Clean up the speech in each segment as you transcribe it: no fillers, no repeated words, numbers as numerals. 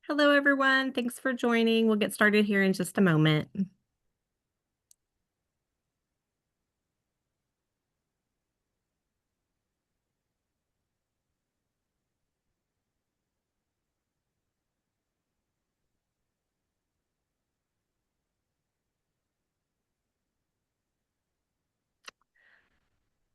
Hello, everyone. Thanks for joining. We'll get started here in just a moment.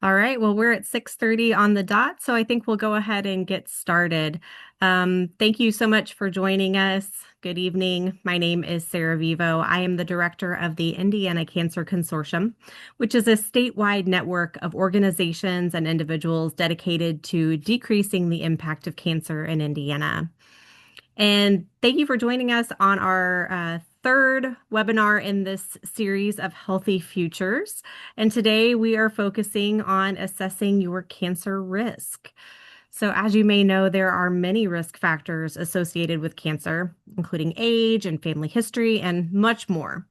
All right, well, we're at 6:30 on the dot, so I think we'll go ahead and get started. Thank you so much for joining us. Good evening. My name is Sarah Vivo. I am the director of the Indiana Cancer Consortium, which is a statewide network of organizations and individuals dedicated to decreasing the impact of cancer in Indiana. And thank you for joining us on our third webinar in this series of Healthy Futures. And today we are focusing on assessing your cancer risk. So, as you may know, there are many risk factors associated with cancer, including age and family history, and much more.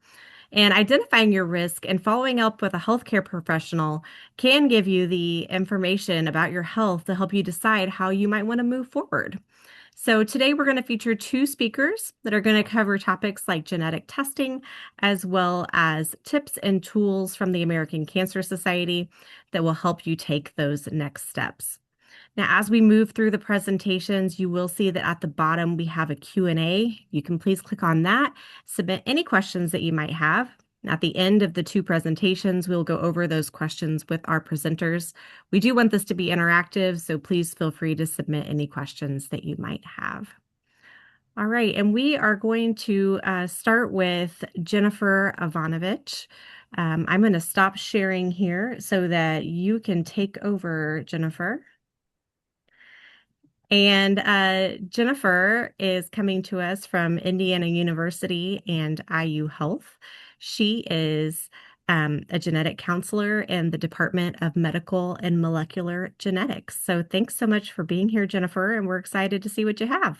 And identifying your risk and following up with a healthcare professional can give you the information about your health to help you decide how you might want to move forward. So, today we're going to feature two speakers that are going to cover topics like genetic testing, as well as tips and tools from the American Cancer Society that will help you take those next steps. Now, as we move through the presentations, you will see that at the bottom we have a Q&A. You can please click on that, submit any questions that you might have. At the end of the two presentations, we'll go over those questions with our presenters. We do want this to be interactive, so please feel free to submit any questions that you might have. All right, and we are going to start with Jennifer Ivanovich. I'm going to stop sharing here so that you can take over, Jennifer. And Jennifer is coming to us from Indiana University and IU Health. She is a genetic counselor in the Department of Medical and Molecular Genetics. So thanks so much for being here, Jennifer, and we're excited to see what you have.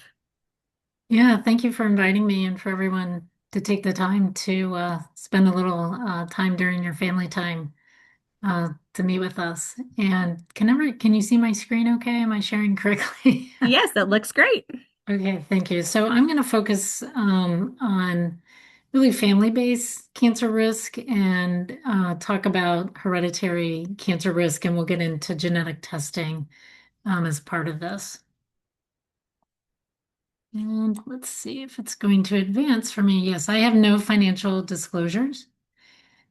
Yeah, thank you for inviting me and for everyone to take the time to spend a little time during your family time to meet with us. And can you see my screen okay? Am I sharing correctly? Yes, that looks great. Okay, thank you. So I'm going to focus on really family-based cancer risk and talk about hereditary cancer risk, and we'll get into genetic testing as part of this. And let's see if it's going to advance for me. Yes, I have no financial disclosures.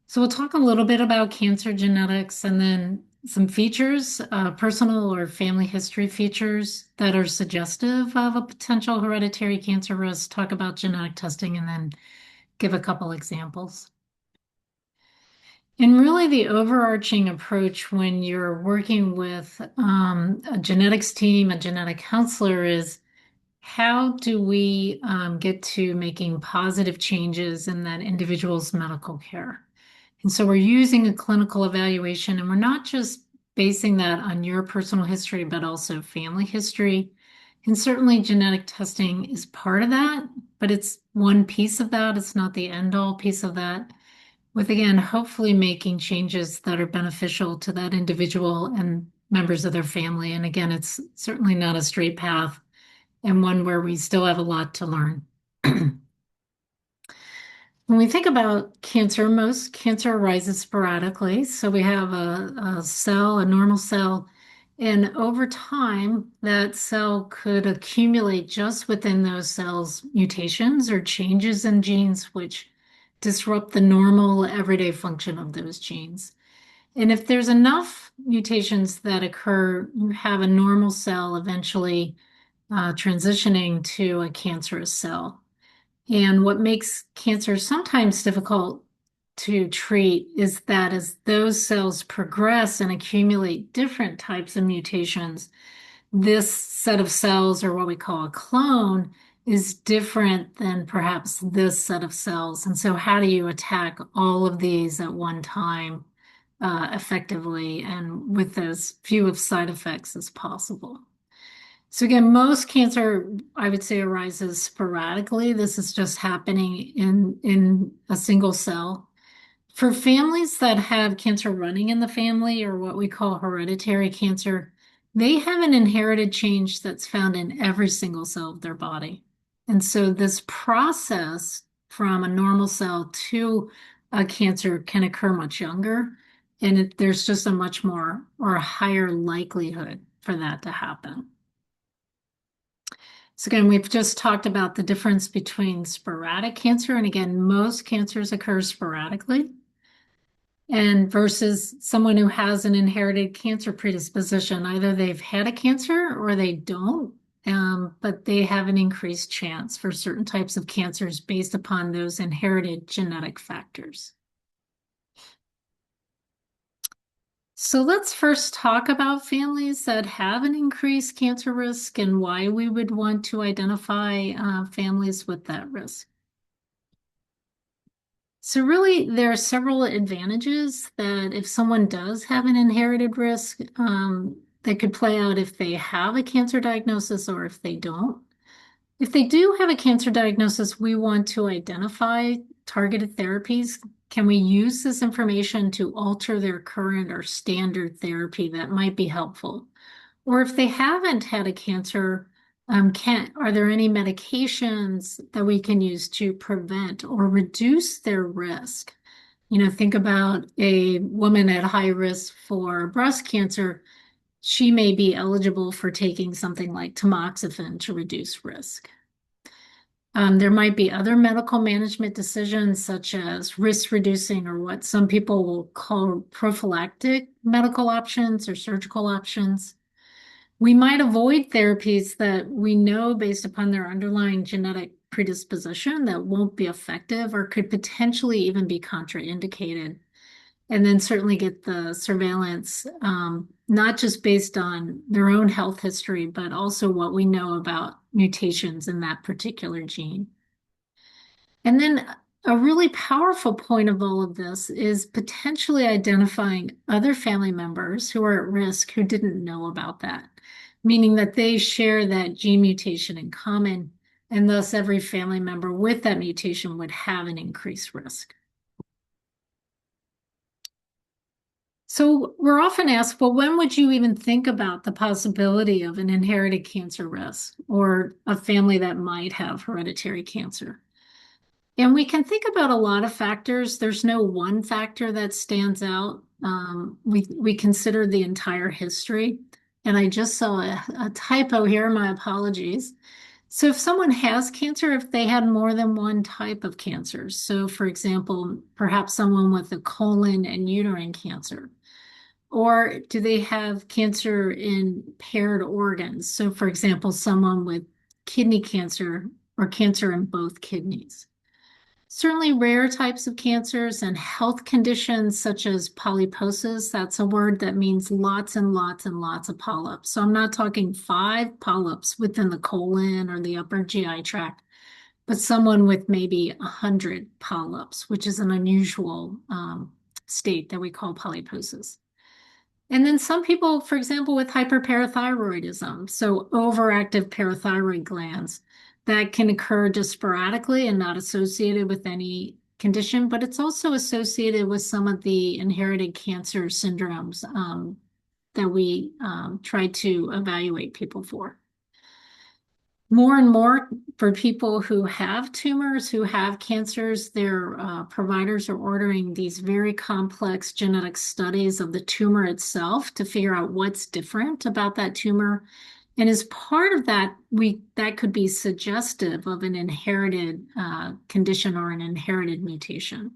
So we'll talk a little bit about cancer genetics and then some features, personal or family history features that are suggestive of a potential hereditary cancer risk, talk about genetic testing, and then give a couple examples. And really, the overarching approach when you're working with a genetics team, a genetic counselor, is how do we get to making positive changes in that individual's medical care? And so we're using a clinical evaluation, and we're not just basing that on your personal history, but also family history. And certainly genetic testing is part of that, but it's one piece of that. It's not the end all piece of that. With again, hopefully making changes that are beneficial to that individual and members of their family. And again, it's certainly not a straight path and one where we still have a lot to learn. When we think about cancer, most cancer arises sporadically. So we have a cell, a normal cell, and over time, that cell could accumulate just within those cells mutations or changes in genes which disrupt the normal everyday function of those genes. And if there's enough mutations that occur, you have a normal cell eventually transitioning to a cancerous cell. And what makes cancer sometimes difficult to treat is that as those cells progress and accumulate different types of mutations, this set of cells, or what we call a clone, is different than perhaps this set of cells. And so, how do you attack all of these at one time effectively and with as few of side effects as possible? So again, most cancer, I would say, arises sporadically. This is just happening in a single cell. For families that have cancer running in the family, or what we call hereditary cancer, they have an inherited change that's found in every single cell of their body. And so this process from a normal cell to a cancer can occur much younger, and there's just a much more or a higher likelihood for that to happen. So again, we've just talked about the difference between sporadic cancer, and again, most cancers occur sporadically, and versus someone who has an inherited cancer predisposition. Either they've had a cancer or they don't, but they have an increased chance for certain types of cancers based upon those inherited genetic factors. So let's first talk about families that have an increased cancer risk and why we would want to identify families with that risk. So really, there are several advantages that if someone does have an inherited risk, that could play out if they have a cancer diagnosis or if they don't. If they do have a cancer diagnosis, we want to identify targeted therapies. Can we use this information to alter their current or standard therapy that might be helpful? Or if they haven't had a cancer, are there any medications that we can use to prevent or reduce their risk? Think about a woman at high risk for breast cancer. She may be eligible for taking something like tamoxifen to reduce risk. There might be other medical management decisions, such as risk reducing, or what some people will call prophylactic medical options or surgical options. We might avoid therapies that we know based upon their underlying genetic predisposition that won't be effective or could potentially even be contraindicated. And then certainly get the surveillance, not just based on their own health history, but also what we know about mutations in that particular gene. And then a really powerful point of all of this is potentially identifying other family members who are at risk who didn't know about that, meaning that they share that gene mutation in common, and thus every family member with that mutation would have an increased risk. So we're often asked, well, when would you even think about the possibility of an inherited cancer risk or a family that might have hereditary cancer? And we can think about a lot of factors. There's no one factor that stands out. We consider the entire history. And I just saw a typo here, my apologies. So if someone has cancer, if they had more than one type of cancer, so for example, perhaps someone with a colon and uterine cancer, or do they have cancer in paired organs? So for example, someone with kidney cancer or cancer in both kidneys. Certainly rare types of cancers and health conditions such as polyposis. That's a word that means lots and lots and lots of polyps. So I'm not talking 5 polyps within the colon or the upper GI tract, but someone with maybe 100 polyps, which is an unusual state that we call polyposis. And then some people, for example, with hyperparathyroidism, so overactive parathyroid glands, that can occur just sporadically and not associated with any condition, but it's also associated with some of the inherited cancer syndromes that we try to evaluate people for. More and more for people who have tumors, who have cancers, their providers are ordering these very complex genetic studies of the tumor itself to figure out what's different about that tumor. And as part of that, that could be suggestive of an inherited condition or an inherited mutation.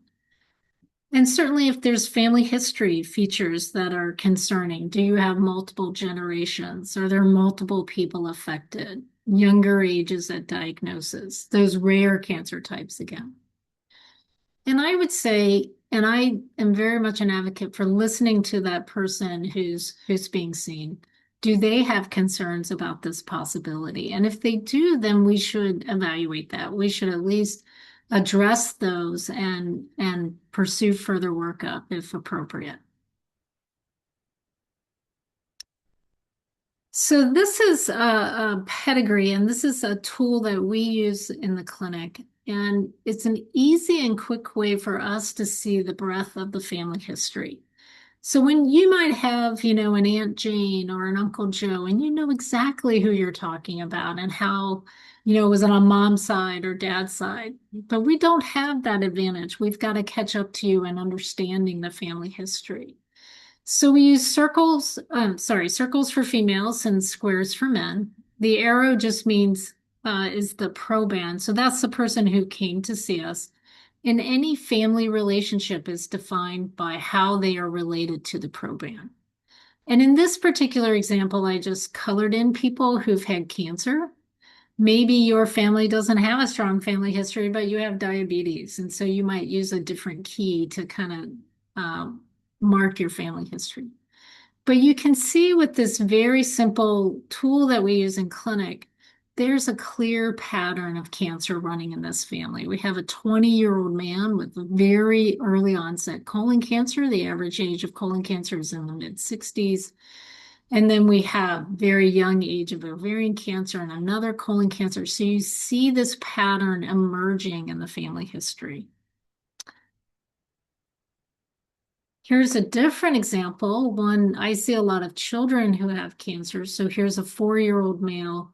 And certainly, if there's family history features that are concerning, do you have multiple generations? Are there multiple people affected? Younger ages at diagnosis, those rare cancer types again. And I would say, and I am very much an advocate for listening to that person who's being seen. Do they have concerns about this possibility? And if they do, then we should evaluate that. We should at least address those and pursue further workup if appropriate. So this is a pedigree, and this is a tool that we use in the clinic. And it's an easy and quick way for us to see the breadth of the family history. So when you might have, an Aunt Jane or an Uncle Joe, and you know exactly who you're talking about and how, was it on mom's side or dad's side? But we don't have that advantage. We've got to catch up to you in understanding the family history. So we use circles for females and squares for men. The arrow just means is the proband. So that's the person who came to see us. And any family relationship is defined by how they are related to the proband. And in this particular example, I just colored in people who've had cancer. Maybe your family doesn't have a strong family history, but you have diabetes. And so you might use a different key to kind of mark your family history. But you can see with this very simple tool that we use in clinic, there's a clear pattern of cancer running in this family. We have a 20-year-old man with a very early onset colon cancer. The average age of colon cancer is in the mid 60s. And then we have very young age of ovarian cancer and another colon cancer. So you see this pattern emerging in the family history. Here's a different example. One, I see a lot of children who have cancer. So here's a 4-year-old male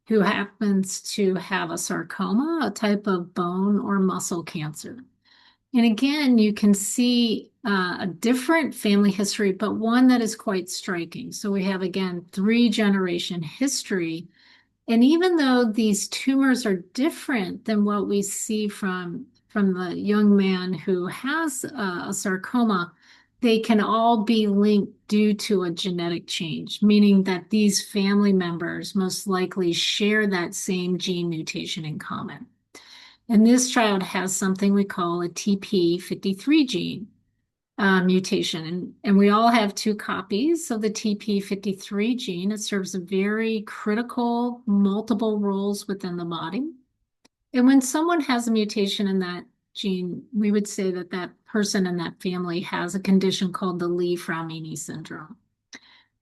who happens to have a sarcoma, a type of bone or muscle cancer. And again, you can see a different family history, but one that is quite striking. So we have, again, 3-generation history. And even though these tumors are different than what we see from the young man who has a sarcoma, they can all be linked due to a genetic change, meaning that these family members most likely share that same gene mutation in common. And this child has something we call a TP53 gene mutation. And we all have 2 copies of the TP53 gene. It serves a very critical multiple roles within the body. And when someone has a mutation in that gene, we would say that that person in that family has a condition called the Lee-Fraumeni syndrome.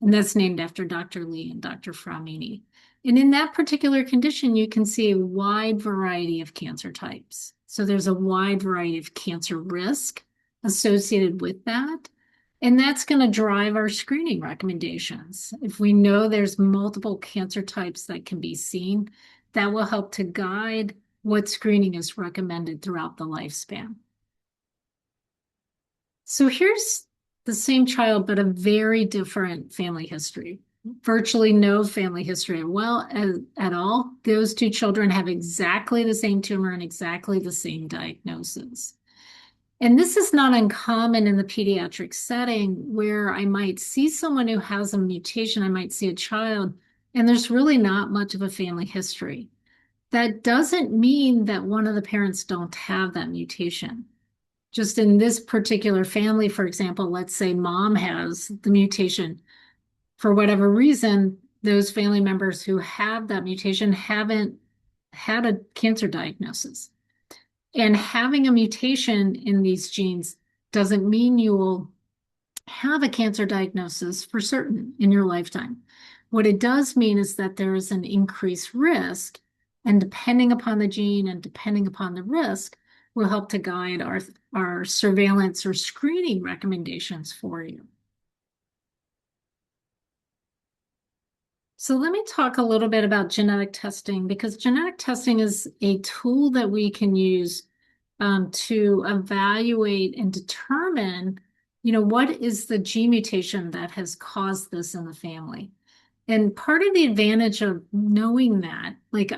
And that's named after Dr. Lee and Dr. Fraumeni. And in that particular condition, you can see a wide variety of cancer types. So there's a wide variety of cancer risk associated with that. And that's going to drive our screening recommendations. If we know there's multiple cancer types that can be seen, that will help to guide what screening is recommended throughout the lifespan. So here's the same child, but a very different family history. Virtually no family history at all. Those 2 children have exactly the same tumor and exactly the same diagnosis. And this is not uncommon in the pediatric setting where I might see someone who has a mutation. I might see a child, and there's really not much of a family history. That doesn't mean that one of the parents don't have that mutation. Just in this particular family, for example, let's say mom has the mutation. For whatever reason, those family members who have that mutation haven't had a cancer diagnosis. And having a mutation in these genes doesn't mean you will have a cancer diagnosis for certain in your lifetime. What it does mean is that there is an increased risk, and depending upon the gene and depending upon the risk, will help to guide our surveillance or screening recommendations for you. So let me talk a little bit about genetic testing, because genetic testing is a tool that we can use to evaluate and determine, what is the gene mutation that has caused this in the family. And part of the advantage of knowing that, like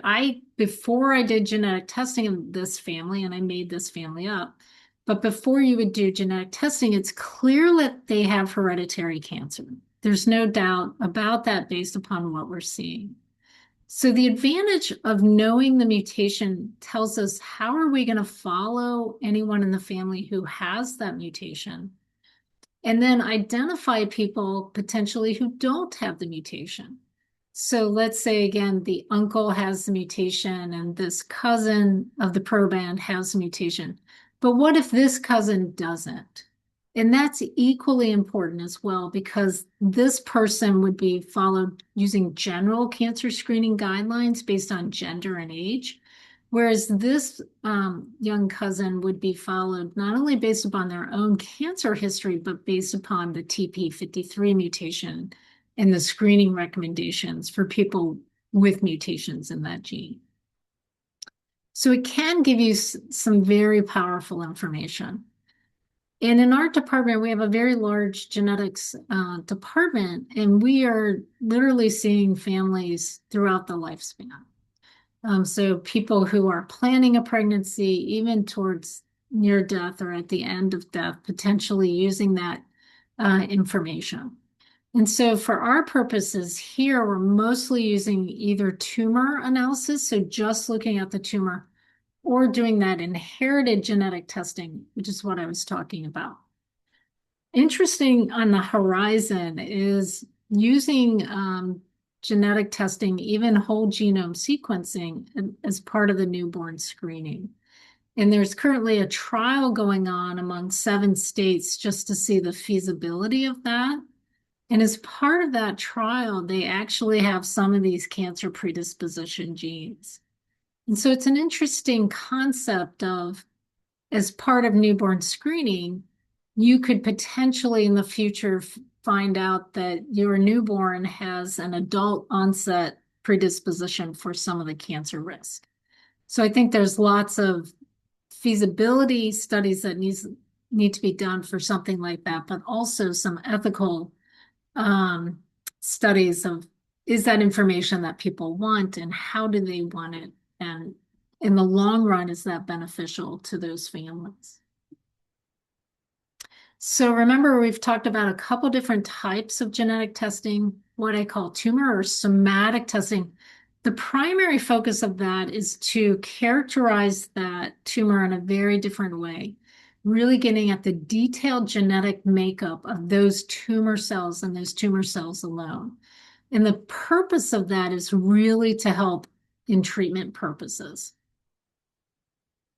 before I did genetic testing in this family, and I made this family up, but before you would do genetic testing, it's clear that they have hereditary cancer. There's no doubt about that based upon what we're seeing. So the advantage of knowing the mutation tells us how are we going to follow anyone in the family who has that mutation, and then identify people potentially who don't have the mutation. So let's say again, the uncle has the mutation and this cousin of the proband has the mutation. But what if this cousin doesn't? And that's equally important as well, because this person would be followed using general cancer screening guidelines based on gender and age. Whereas this young cousin would be followed not only based upon their own cancer history, but based upon the TP53 mutation and the screening recommendations for people with mutations in that gene. So it can give you some very powerful information. And in our department, we have a very large genetics department, and we are literally seeing families throughout the lifespan. So people who are planning a pregnancy, even towards near death or at the end of death, potentially using that information. And so for our purposes here, we're mostly using either tumor analysis, so just looking at the tumor, or doing that inherited genetic testing, which is what I was talking about. Interesting on the horizon is using genetic testing, even whole genome sequencing, as part of the newborn screening. And there's currently a trial going on among 7 states just to see the feasibility of that. And as part of that trial, they actually have some of these cancer predisposition genes. And so it's an interesting concept of, as part of newborn screening, you could potentially in the future find out that your newborn has an adult onset predisposition for some of the cancer risk. So I think there's lots of feasibility studies that need to be done for something like that, but also some ethical studies of, is that information that people want and how do they want it? And in the long run, is that beneficial to those families? So remember, we've talked about a couple different types of genetic testing, what I call tumor or somatic testing. The primary focus of that is to characterize that tumor in a very different way, really getting at the detailed genetic makeup of those tumor cells and those tumor cells alone. And the purpose of that is really to help in treatment purposes.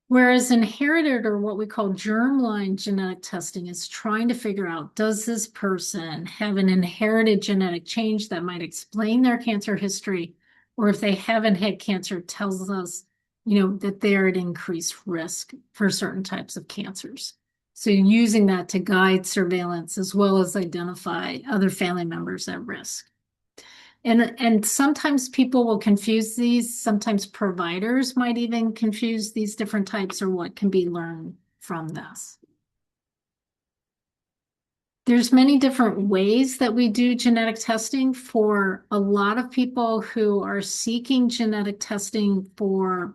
Whereas inherited or what we call germline genetic testing is trying to figure out, does this person have an inherited genetic change that might explain their cancer history? Or if they haven't had cancer, tells us, that they're at increased risk for certain types of cancers. So using that to guide surveillance as well as identify other family members at risk. And sometimes people will confuse these. Sometimes providers might even confuse these different types or what can be learned from this. There's many different ways that we do genetic testing for a lot of people who are seeking genetic testing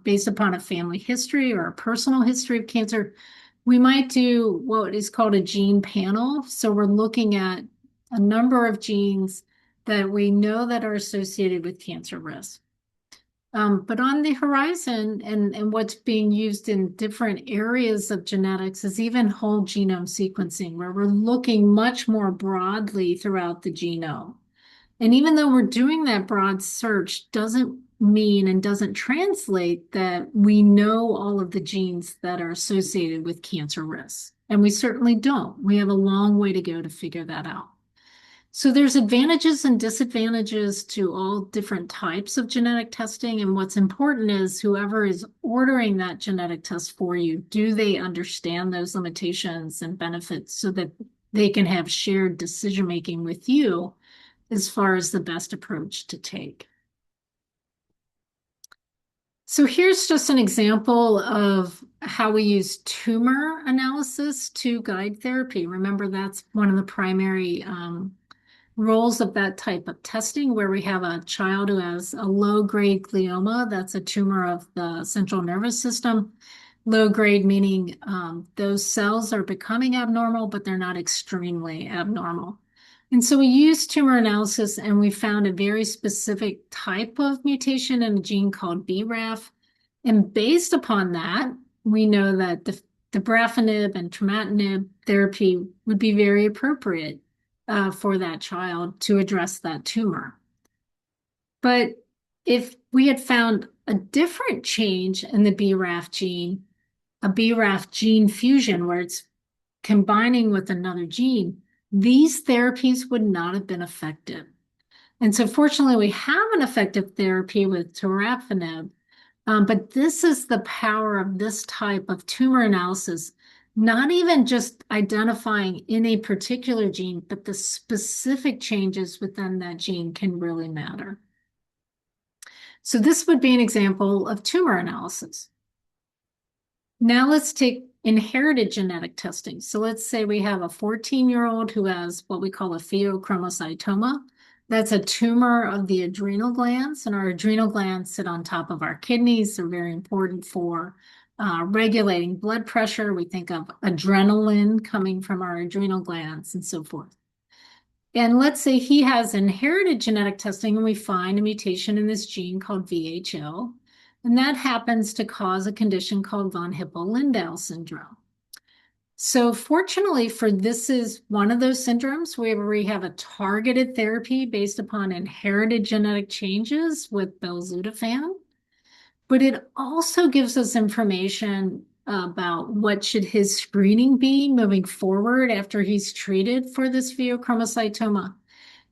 based upon a family history or a personal history of cancer. We might do what is called a gene panel. So we're looking at a number of genes that we know that are associated with cancer risk. But on the horizon and what's being used in different areas of genetics is even whole genome sequencing, where we're looking much more broadly throughout the genome. And even though we're doing that broad search, doesn't mean and doesn't translate that we know all of the genes that are associated with cancer risks. And we certainly don't. We have a long way to go to figure that out. So there's advantages and disadvantages to all different types of genetic testing. And what's important is whoever is ordering that genetic test for you, do they understand those limitations and benefits so that they can have shared decision-making with you as far as the best approach to take? So here's just an example of how we use tumor analysis to guide therapy. Remember, that's one of the primary roles of that type of testing, where we have a child who has a low-grade glioma. That's a tumor of the central nervous system. Low grade meaning those cells are becoming abnormal, but they're not extremely abnormal. And so we used tumor analysis and we found a very specific type of mutation in a gene called BRAF. And based upon that, we know that the dabrafenib and trametinib therapy would be very appropriate for that child to address that tumor. But if we had found a different change in the BRAF gene, a BRAF gene fusion where it's combining with another gene, these therapies would not have been effective. And so fortunately, we have an effective therapy with dabrafenib, But this is the power of this type of tumor analysis, not even just identifying in a particular gene, but the specific changes within that gene can really matter. So this would be an example of tumor analysis. Now let's take inherited genetic testing. So let's say we have a 14-year-old who has what we call a pheochromocytoma. That's a tumor of the adrenal glands, and our adrenal glands sit on top of our kidneys. They're very important for regulating blood pressure. We think of adrenaline coming from our adrenal glands and so forth. And let's say he has inherited genetic testing and we find a mutation in this gene called VHL. And that happens to cause a condition called von Hippel-Lindau syndrome. So fortunately for this is one of those syndromes where we have a targeted therapy based upon inherited genetic changes with belzutifan. But it also gives us information about what should his screening be moving forward after he's treated for this pheochromocytoma.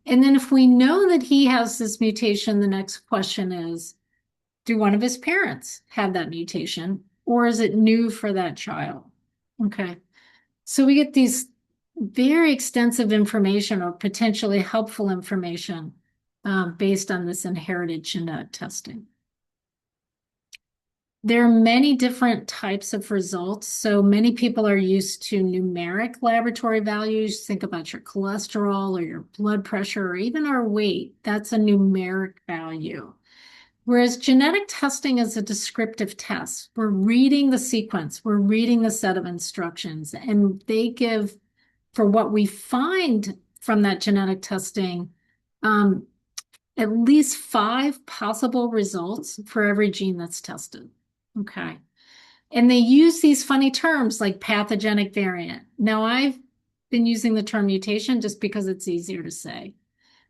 And then if we know that he has this mutation, the next question is, do one of his parents have that mutation, or is it new for that child? Okay. So we get these very extensive information or potentially helpful information based on this inherited genetic testing. There are many different types of results. So many people are used to numeric laboratory values. Think about your cholesterol or your blood pressure or even our weight. That's a numeric value. Whereas genetic testing is a descriptive test. We're reading the sequence, we're reading the set of instructions, and they give, for what we find from that genetic testing, at least 5 possible results for every gene that's tested. Okay. And they use these funny terms like pathogenic variant. Now, I've been using the term mutation just because it's easier to say.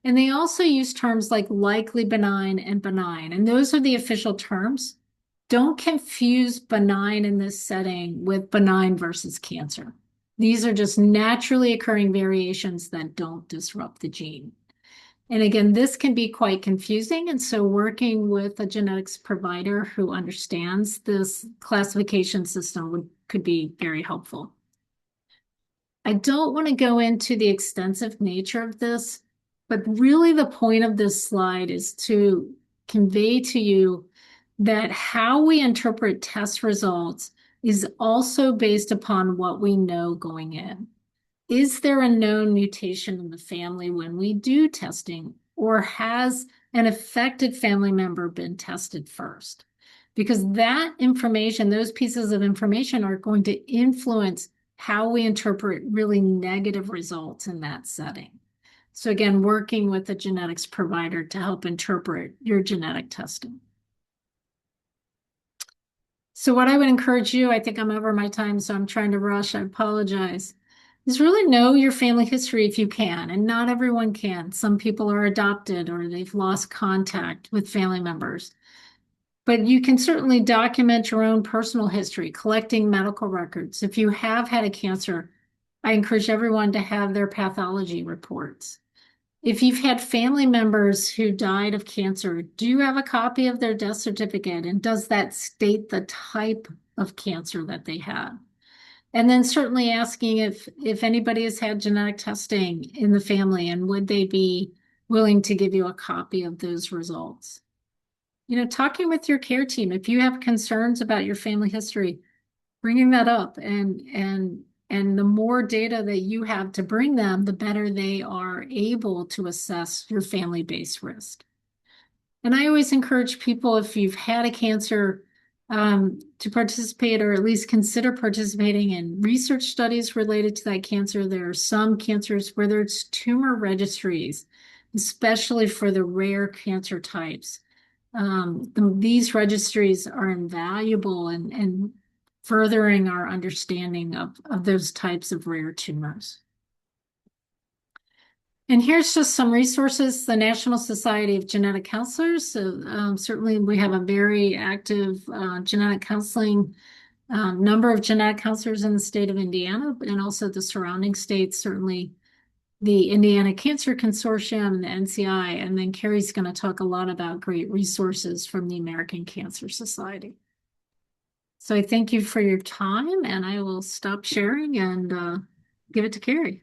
And they also use terms like likely benign and benign. And those are the official terms. Don't confuse benign in this setting with benign versus cancer. These are just naturally occurring variations that don't disrupt the gene. And again, this can be quite confusing. And so working with a genetics provider who understands this classification system could be very helpful. I don't want to go into the extensive nature of this, but really the point of this slide is to convey to you that how we interpret test results is also based upon what we know going in. Is there a known mutation in the family when we do testing, or has an affected family member been tested first? Because that information, those pieces of information are going to influence how we interpret really negative results in that setting. So again, working with a genetics provider to help interpret your genetic testing. So what I would encourage you, I think I'm over my time, so I'm trying to rush, I apologize, is really know your family history if you can, and not everyone can. Some people are adopted or they've lost contact with family members. But you can certainly document your own personal history, collecting medical records. If you have had a cancer, I encourage everyone to have their pathology reports. If you've had family members who died of cancer, do you have a copy of their death certificate? And does that state the type of cancer that they had? And then certainly asking if anybody has had genetic testing in the family and would they be willing to give you a copy of those results? You know, talking with your care team, if you have concerns about your family history, bringing that up and the more data that you have to bring them, the better they are able to assess your family-based risk. And I always encourage people, if you've had a cancer, to participate or at least consider participating in research studies related to that cancer. There are some cancers, whether it's tumor registries, especially for the rare cancer types. These registries are invaluable and furthering our understanding of those types of rare tumors. And here's just some resources, the National Society of Genetic Counselors. So certainly we have a very active genetic counseling number of genetic counselors in the state of Indiana, and also the surrounding states certainly the Indiana Cancer Consortium and the NCI, and then Kerry's going to talk a lot about great resources from the American Cancer Society. So I thank you for your time, and I will stop sharing and give it to Kerry.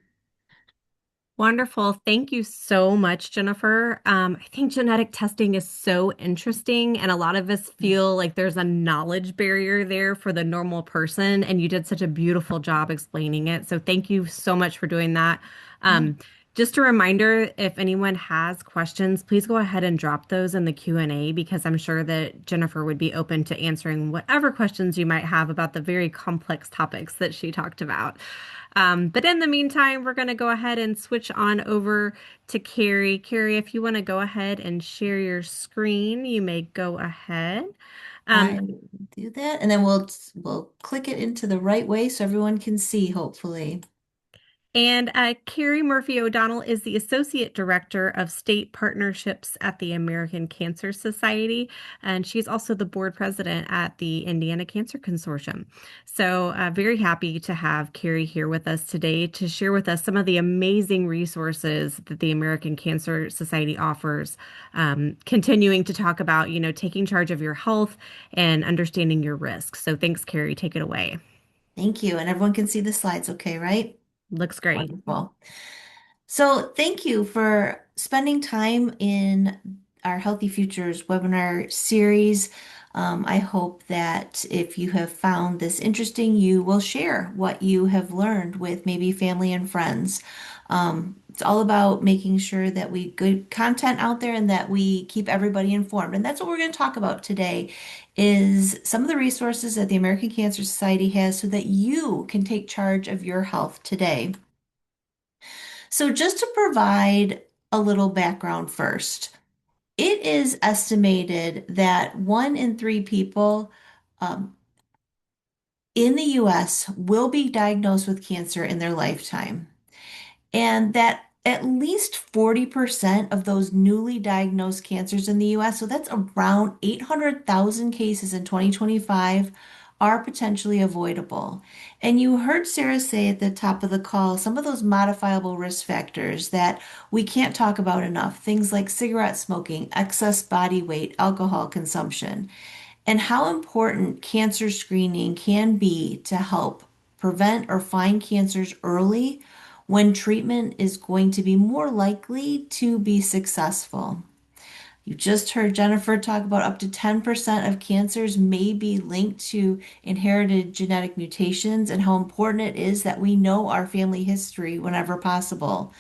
Wonderful. Thank you so much, Jennifer. I think genetic testing is so interesting, and a lot of us feel like there's a knowledge barrier there for the normal person, and you did such a beautiful job explaining it. So thank you so much for doing that. Yeah. Just a reminder, if anyone has questions, please go ahead and drop those in the Q&A because I'm sure that Jennifer would be open to answering whatever questions you might have about the very complex topics that she talked about. But in the meantime, we're going to go ahead and switch on over to Carrie. Carrie, if you want to go ahead and share your screen, you may go ahead. Um, I will do that, and then we'll click it into the right way so everyone can see, hopefully. And Carrie Murphy O'Donnell is the Associate Director of State Partnerships at the American Cancer Society, and she's also the board president at the Indiana Cancer Consortium. So, very happy to have Carrie here with us today to share with us some of the amazing resources that the American Cancer Society offers, continuing to talk about, taking charge of your health and understanding your risks. So, thanks, Carrie. Take it away. Thank you, and everyone can see the slides, okay, right? Looks great. Wonderful. So thank you for spending time in our Healthy Futures webinar series. I hope that if you have found this interesting, you will share what you have learned with maybe family and friends. It's all about making sure that we good content out there and that we keep everybody informed. And that's what we're going to talk about today is some of the resources that the American Cancer Society has so that you can take charge of your health today. So, just to provide a little background first, it is estimated that 1 in 3 people um, in the US will be diagnosed with cancer in their lifetime, and that at least 40% of those newly diagnosed cancers in the US, so that's around 800,000 cases in 2025, are potentially avoidable. And you heard Sarah say at the top of the call some of those modifiable risk factors that we can't talk about enough, things like cigarette smoking, excess body weight, alcohol consumption, and how important cancer screening can be to help prevent or find cancers early when treatment is going to be more likely to be successful. You just heard Jennifer talk about up to 10% of cancers may be linked to inherited genetic mutations and how important it is that we know our family history whenever possible.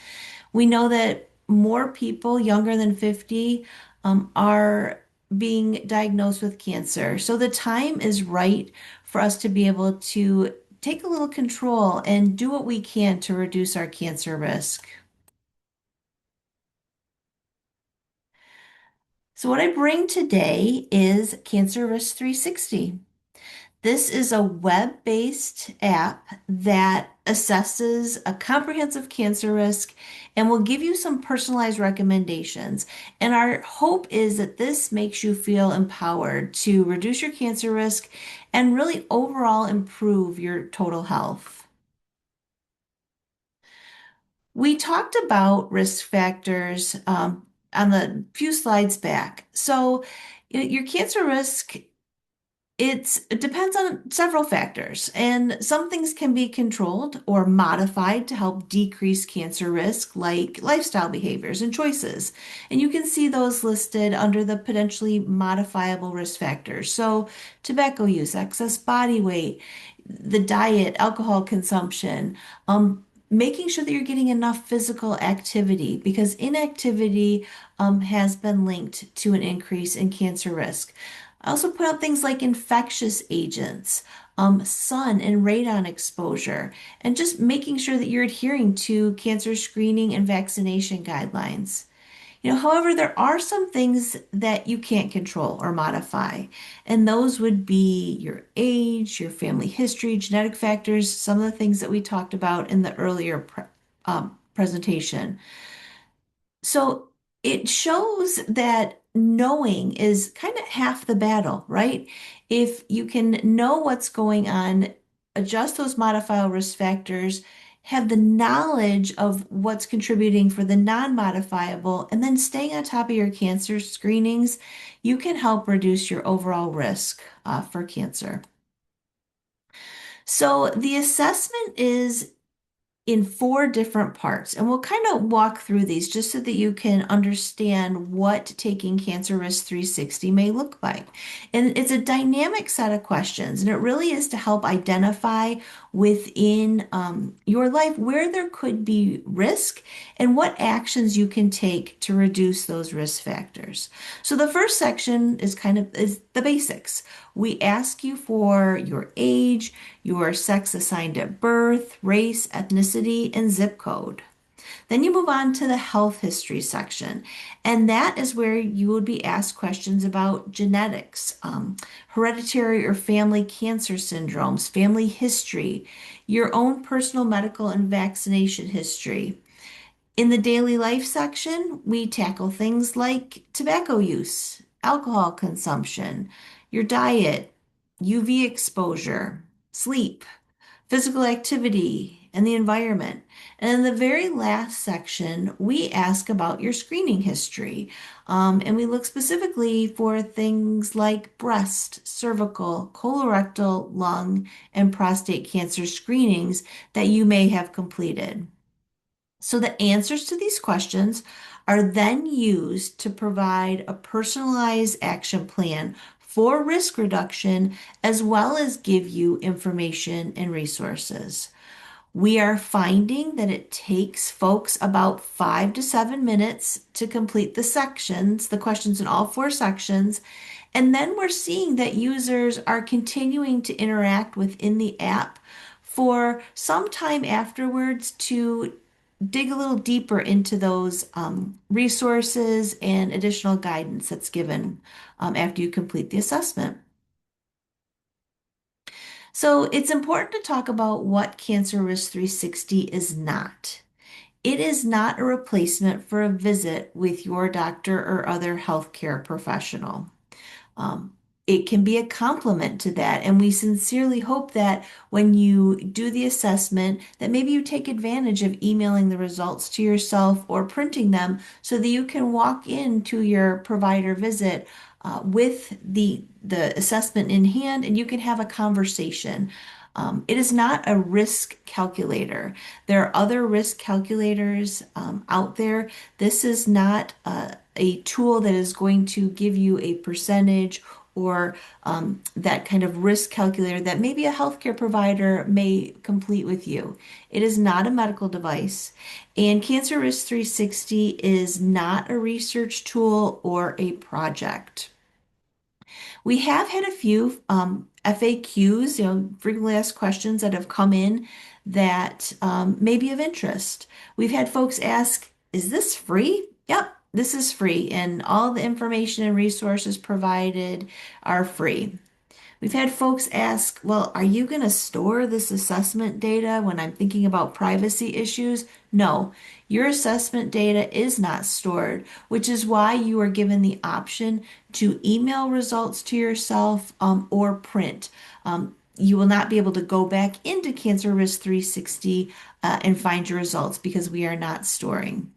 We know that more people younger than 50 are being diagnosed with cancer. So the time is right for us to be able to take a little control and do what we can to reduce our cancer risk. So what I bring today is Cancer Risk 360. This is a web-based app that assesses a comprehensive cancer risk and will give you some personalized recommendations. And our hope is that this makes you feel empowered to reduce your cancer risk and really overall improve your total health. We talked about risk factors on the few slides back. So, your cancer risk it depends on several factors, and some things can be controlled or modified to help decrease cancer risk, like lifestyle behaviors and choices. And you can see those listed under the potentially modifiable risk factors. So, tobacco use, excess body weight, the diet, alcohol consumption, making sure that you're getting enough physical activity because inactivity has been linked to an increase in cancer risk. I also put out things like infectious agents, sun and radon exposure, and just making sure that you're adhering to cancer screening and vaccination guidelines. However, there are some things that you can't control or modify, and those would be your age, your family history, genetic factors, some of the things that we talked about in the earlier presentation. So it shows that knowing is kind of half the battle, right? If you can know what's going on, adjust those modifiable risk factors, have the knowledge of what's contributing for the non-modifiable, and then staying on top of your cancer screenings, you can help reduce your overall risk for cancer. So the assessment is in four different parts. And we'll kind of walk through these just so that you can understand what taking Cancer Risk 360 may look like. And it's a dynamic set of questions, and it really is to help identify within your life where there could be risk and what actions you can take to reduce those risk factors. So the first section is the basics. We ask you for your age, your sex assigned at birth, race, ethnicity, and zip code. Then you move on to the health history section, and that is where you would be asked questions about genetics, hereditary or family cancer syndromes, family history, your own personal medical and vaccination history. In the daily life section, we tackle things like tobacco use, alcohol consumption, your diet, UV exposure, sleep, physical activity, and the environment. And in the very last section, we ask about your screening history. And we look specifically for things like breast, cervical, colorectal, lung, and prostate cancer screenings that you may have completed. So the answers to these questions are then used to provide a personalized action plan for risk reduction, as well as give you information and resources. We are finding that it takes folks about 5 to 7 minutes to complete the questions in all four sections. And then we're seeing that users are continuing to interact within the app for some time afterwards to dig a little deeper into those resources and additional guidance that's given after you complete the assessment. So it's important to talk about what Cancer Risk 360 is not. It is not a replacement for a visit with your doctor or other healthcare professional. Um, it can be a complement to that, and we sincerely hope that when you do the assessment, that maybe you take advantage of emailing the results to yourself or printing them so that you can walk into your provider visit with the assessment in hand, and you can have a conversation. It is not a risk calculator. There are other risk calculators out there. This is not a tool that is going to give you a percentage or that kind of risk calculator that maybe a healthcare provider may complete with you. It is not a medical device, and Cancer Risk 360 is not a research tool or a project. We have had a few FAQs, frequently asked questions that have come in that may be of interest. We've had folks ask, is this free? Yep, this is free, and all the information and resources provided are free. We've had folks ask, well, are you going to store this assessment data when I'm thinking about privacy issues? No, your assessment data is not stored, which is why you are given the option to email results to yourself or print. You will not be able to go back into Cancer Risk 360 and find your results because we are not storing.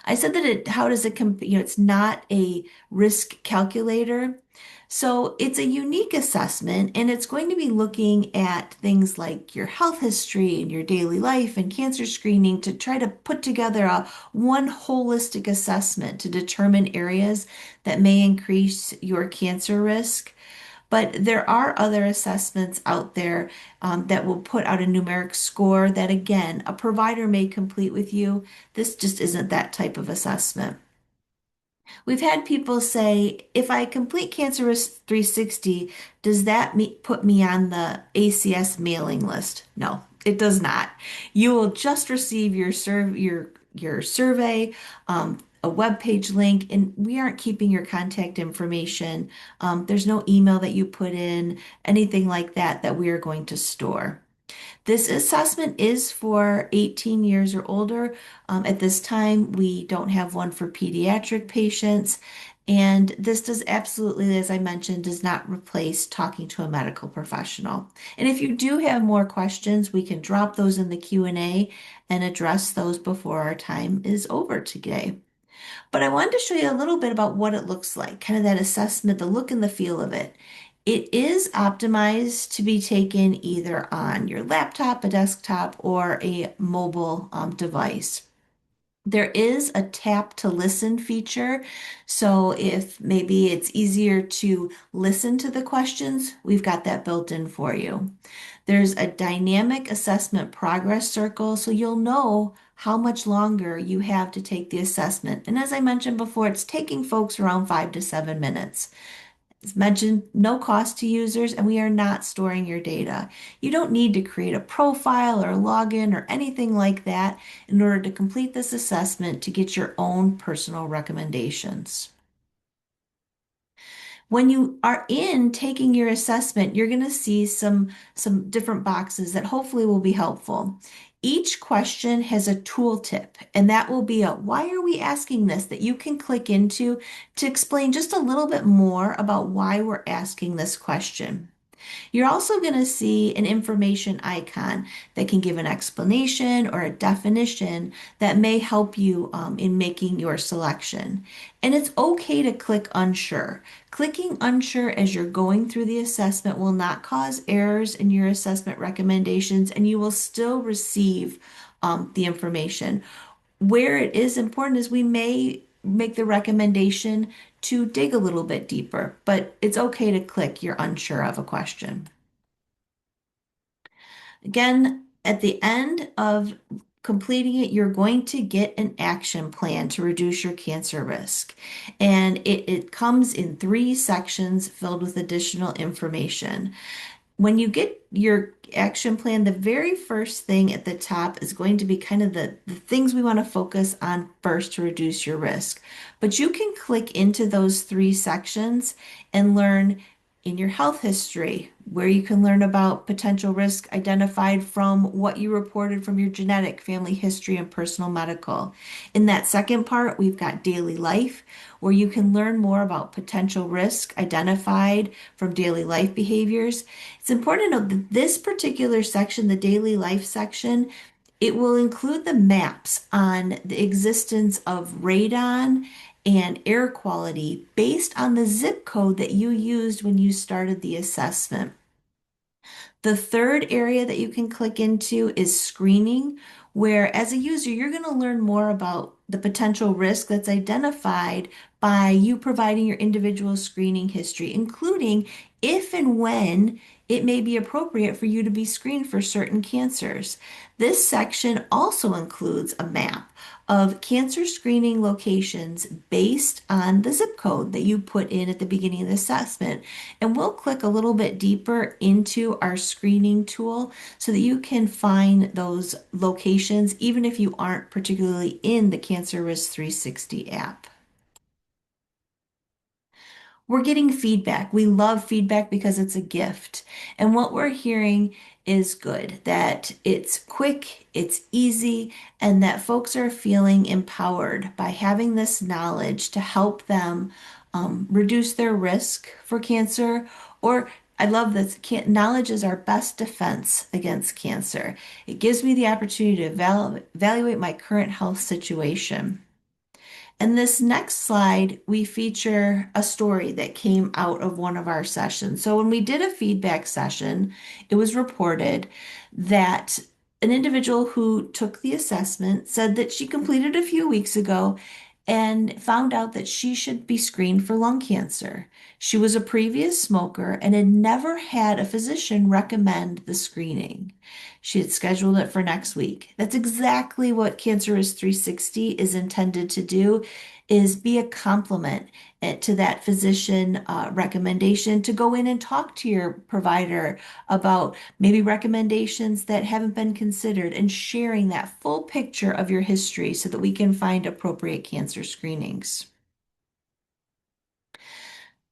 I said that how does it compare? It's not a risk calculator. So it's a unique assessment, and it's going to be looking at things like your health history and your daily life and cancer screening to try to put together one holistic assessment to determine areas that may increase your cancer risk. But there are other assessments out there that will put out a numeric score that, again, a provider may complete with you. This just isn't that type of assessment. We've had people say, if I complete Cancer Risk 360, does that put me on the ACS mailing list? No, it does not. You will just receive your survey, a web page link, and we aren't keeping your contact information. There's no email that you put in, anything like that that we are going to store. This assessment is for 18 years or older. At this time, we don't have one for pediatric patients. And this does absolutely, as I mentioned, does not replace talking to a medical professional. And if you do have more questions, we can drop those in the Q&A and address those before our time is over today. But I wanted to show you a little bit about what it looks like, kind of that assessment, the look and the feel of it. It is optimized to be taken either on your laptop, a desktop, or a mobile device. There is a tap to listen feature. So if maybe it's easier to listen to the questions, we've got that built in for you. There's a dynamic assessment progress circle, so you'll know how much longer you have to take the assessment. And as I mentioned before, it's taking folks around 5 to 7 minutes. As mentioned, no cost to users, and we are not storing your data. You don't need to create a profile or a login or anything like that in order to complete this assessment to get your own personal recommendations. When you are in taking your assessment, you're going to see some different boxes that hopefully will be helpful. Each question has a tooltip, and that will be a why are we asking this that you can click into to explain just a little bit more about why we're asking this question. You're also going to see an information icon that can give an explanation or a definition that may help you in making your selection. And it's okay to click unsure. Clicking unsure as you're going through the assessment will not cause errors in your assessment recommendations, and you will still receive the information. Where it is important is we may make the recommendation to dig a little bit deeper, but it's okay to click you're unsure of a question. Again, at the end of completing it, you're going to get an action plan to reduce your cancer risk. And it comes in 3 sections filled with additional information. When you get your action plan, the very first thing at the top is going to be kind of the things we want to focus on first to reduce your risk. But you can click into those 3 sections and learn in your health history, where you can learn about potential risk identified from what you reported from your genetic, family history, and personal medical. In that second part, we've got daily life, where you can learn more about potential risk identified from daily life behaviors. It's important to note that this particular section, the daily life section, it will include the maps on the existence of radon and air quality based on the zip code that you used when you started the assessment. The third area that you can click into is screening, where as a user, you're going to learn more about the potential risk that's identified by you providing your individual screening history, including if and when it may be appropriate for you to be screened for certain cancers. This section also includes a map of cancer screening locations based on the zip code that you put in at the beginning of the assessment. And we'll click a little bit deeper into our screening tool so that you can find those locations even if you aren't particularly in the Cancer Risk 360 app. We're getting feedback. We love feedback because it's a gift. And what we're hearing is good, that it's quick, it's easy, and that folks are feeling empowered by having this knowledge to help them reduce their risk for cancer. Or I love this, knowledge is our best defense against cancer. It gives me the opportunity to evaluate my current health situation. In this next slide, we feature a story that came out of one of our sessions. So when we did a feedback session, it was reported that an individual who took the assessment said that she completed a few weeks ago and found out that she should be screened for lung cancer. She was a previous smoker and had never had a physician recommend the screening. She had scheduled it for next week. That's exactly what Cancer Risk 360 is intended to do, is be a complement to that physician recommendation to go in and talk to your provider about maybe recommendations that haven't been considered and sharing that full picture of your history so that we can find appropriate cancer screenings.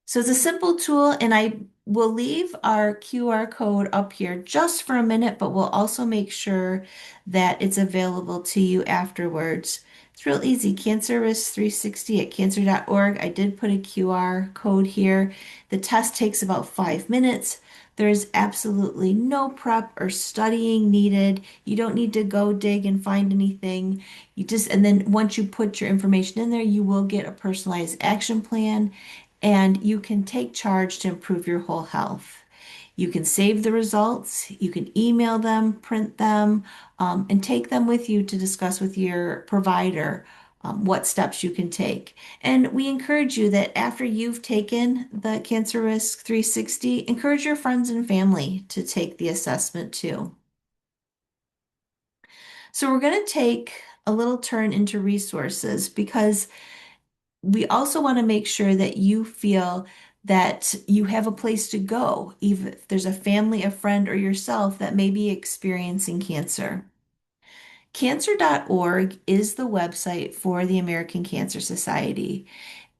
So it's a simple tool, and I will leave our QR code up here just for a minute, but we'll also make sure that it's available to you afterwards. It's real easy. Cancer Risk 360 at cancer.org. I did put a QR code here. The test takes about 5 minutes. There's absolutely no prep or studying needed. You don't need to go dig and find anything. And then once you put your information in there, you will get a personalized action plan and you can take charge to improve your whole health. You can save the results, you can email them, print them, and take them with you to discuss with your provider what steps you can take. And we encourage you that after you've taken the Cancer Risk 360, encourage your friends and family to take the assessment too. So we're going to take a little turn into resources because we also want to make sure that you feel that you have a place to go, even if there's a family, a friend, or yourself that may be experiencing cancer. Cancer.org is the website for the American Cancer Society.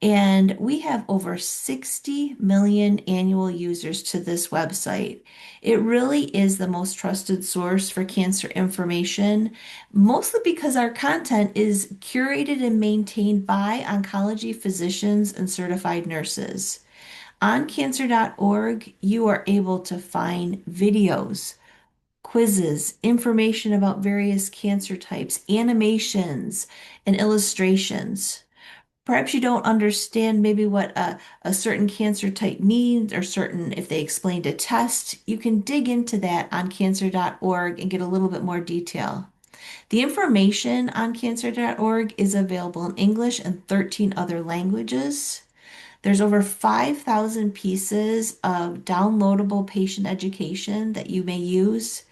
And we have over 60 million annual users to this website. It really is the most trusted source for cancer information, mostly because our content is curated and maintained by oncology physicians and certified nurses. On cancer.org, you are able to find videos, quizzes, information about various cancer types, animations, and illustrations. Perhaps you don't understand maybe what a certain cancer type means or certain if they explained a test. You can dig into that on cancer.org and get a little bit more detail. The information on cancer.org is available in English and 13 other languages. There's over 5,000 pieces of downloadable patient education that you may use.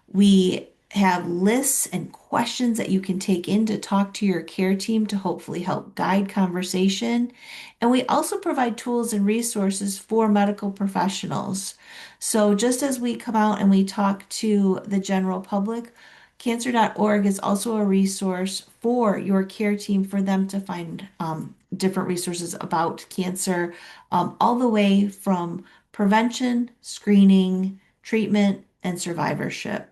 We have lists and questions that you can take in to talk to your care team to hopefully help guide conversation. And we also provide tools and resources for medical professionals. So just as we come out and we talk to the general public, cancer.org is also a resource for your care team for them to find different resources about cancer, all the way from prevention, screening, treatment, and survivorship.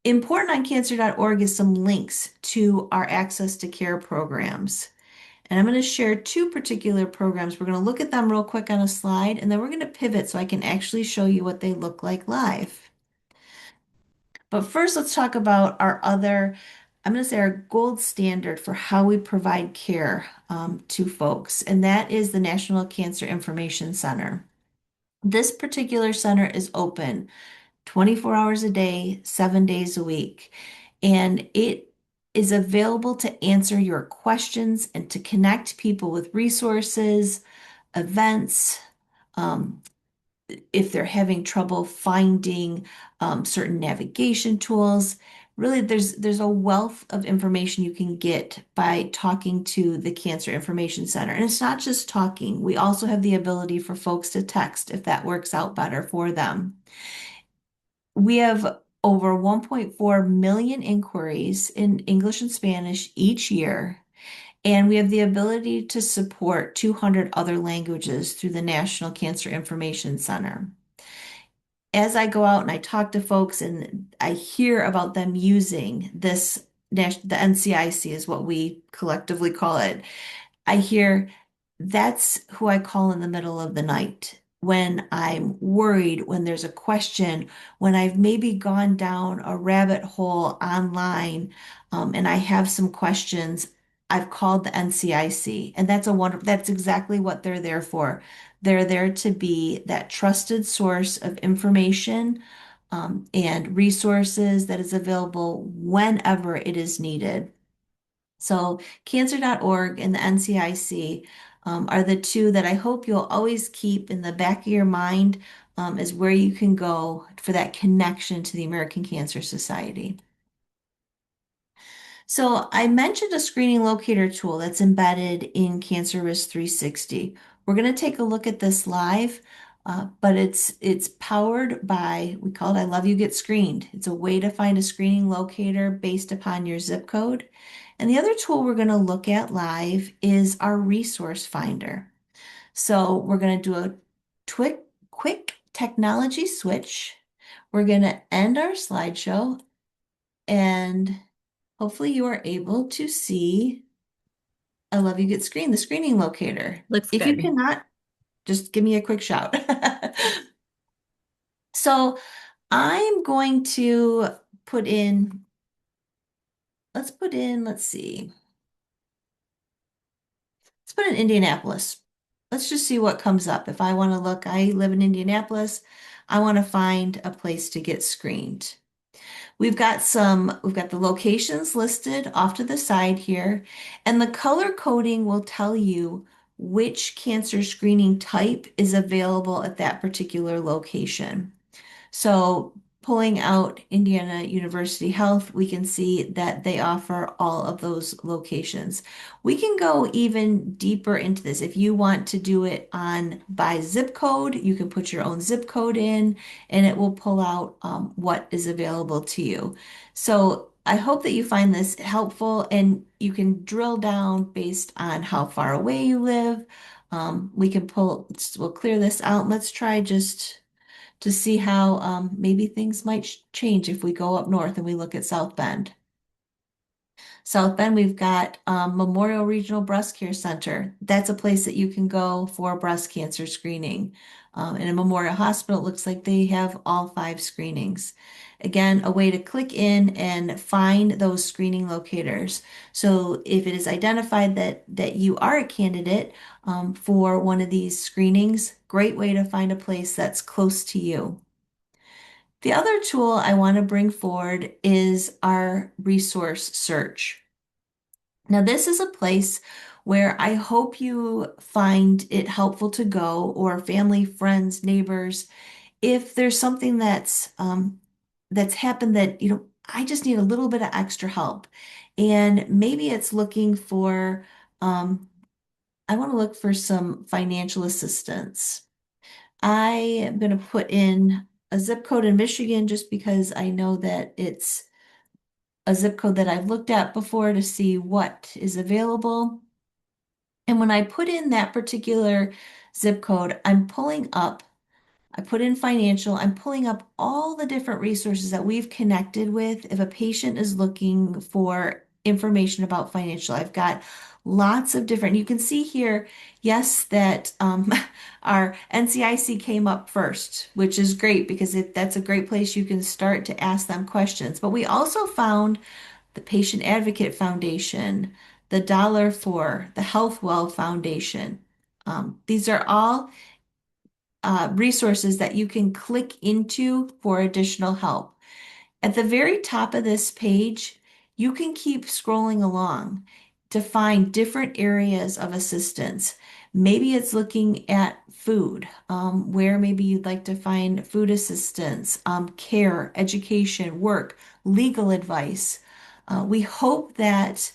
Important on cancer.org is some links to our access to care programs. And I'm going to share two particular programs. We're going to look at them real quick on a slide, and then we're going to pivot so I can actually show you what they look like live. But first, let's talk about I'm going to say our gold standard for how we provide care to folks, and that is the National Cancer Information Center. This particular center is open 24 hours a day, 7 days a week. And it is available to answer your questions and to connect people with resources, events, um, if they're having trouble finding certain navigation tools. Really, there's a wealth of information you can get by talking to the Cancer Information Center. And it's not just talking. We also have the ability for folks to text if that works out better for them. We have over 1.4 million inquiries in English and Spanish each year, and we have the ability to support 200 other languages through the National Cancer Information Center. As I go out and I talk to folks and I hear about them using the NCIC is what we collectively call it. I hear that's who I call in the middle of the night when I'm worried, when there's a question, when I've maybe gone down a rabbit hole online, and I have some questions. I've called the NCIC, and that's exactly what they're there for. They're there to be that trusted source of information, and resources that is available whenever it is needed. So cancer.org and the NCIC are the two that I hope you'll always keep in the back of your mind, as where you can go for that connection to the American Cancer Society. So I mentioned a screening locator tool that's embedded in Cancer Risk 360. We're going to take a look at this live, but it's powered by, we call it I Love You Get Screened. It's a way to find a screening locator based upon your zip code. And the other tool we're going to look at live is our resource finder. So we're going to do a quick technology switch. We're going to end our slideshow and hopefully you are able to see I Love You Get Screened, the screening locator. Looks If you good. cannot, just give me a quick shout. So I'm going to put in, let's see, let's put in Indianapolis. Let's just see what comes up. If I want to look, I live in Indianapolis. I want to find a place to get screened. We've got the locations listed off to the side here, and the color coding will tell you which cancer screening type is available at that particular location. So pulling out Indiana University Health, we can see that they offer all of those locations. We can go even deeper into this. If you want to do it on by zip code, you can put your own zip code in and it will pull out what is available to you. So I hope that you find this helpful and you can drill down based on how far away you live. We'll clear this out. Let's try just to see how maybe things might change if we go up north and we look at South Bend. South Bend, we've got Memorial Regional Breast Care Center. That's a place that you can go for breast cancer screening. In a Memorial Hospital, it looks like they have all 5 screenings. Again, a way to click in and find those screening locators. So if it is identified that you are a candidate for one of these screenings, great way to find a place that's close to you. The other tool I want to bring forward is our resource search. Now, this is a place where I hope you find it helpful to go, or family, friends, neighbors, if there's something that's happened that, I just need a little bit of extra help. And maybe it's looking for, I want to look for some financial assistance. I am going to put in a zip code in Michigan just because I know that it's a zip code that I've looked at before to see what is available. And when I put in that particular zip code, I put in financial, I'm pulling up all the different resources that we've connected with. If a patient is looking for information about financial, I've got lots of different, you can see here, yes, that our NCIC came up first, which is great because that's a great place you can start to ask them questions. But we also found the Patient Advocate Foundation, the Dollar for the Healthwell Foundation. These are all resources that you can click into for additional help. At the very top of this page, you can keep scrolling along to find different areas of assistance. Maybe it's looking at food, where maybe you'd like to find food assistance, care, education, work, legal advice. We hope that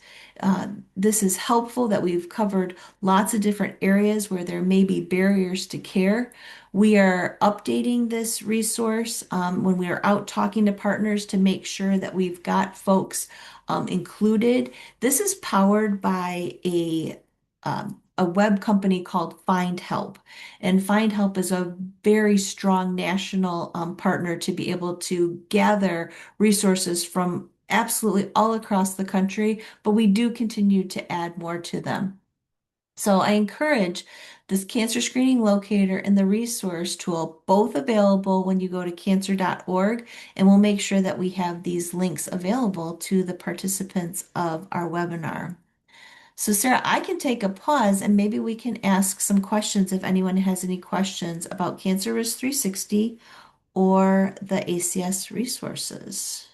this is helpful, that we've covered lots of different areas where there may be barriers to care. We are updating this resource when we are out talking to partners to make sure that we've got folks included. This is powered by a web company called Find Help. And Find Help is a very strong national partner to be able to gather resources from absolutely all across the country, but we do continue to add more to them. So I encourage this cancer screening locator and the resource tool, both available when you go to cancer.org, and we'll make sure that we have these links available to the participants of our webinar. So Sarah, I can take a pause and maybe we can ask some questions if anyone has any questions about Cancer Risk 360 or the ACS resources.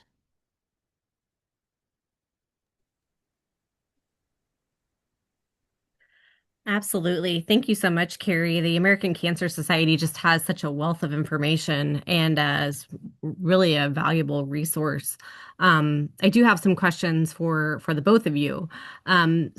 Absolutely. Thank you so much, Kerry. The American Cancer Society just has such a wealth of information and is really a valuable resource. I do have some questions for the both of you. We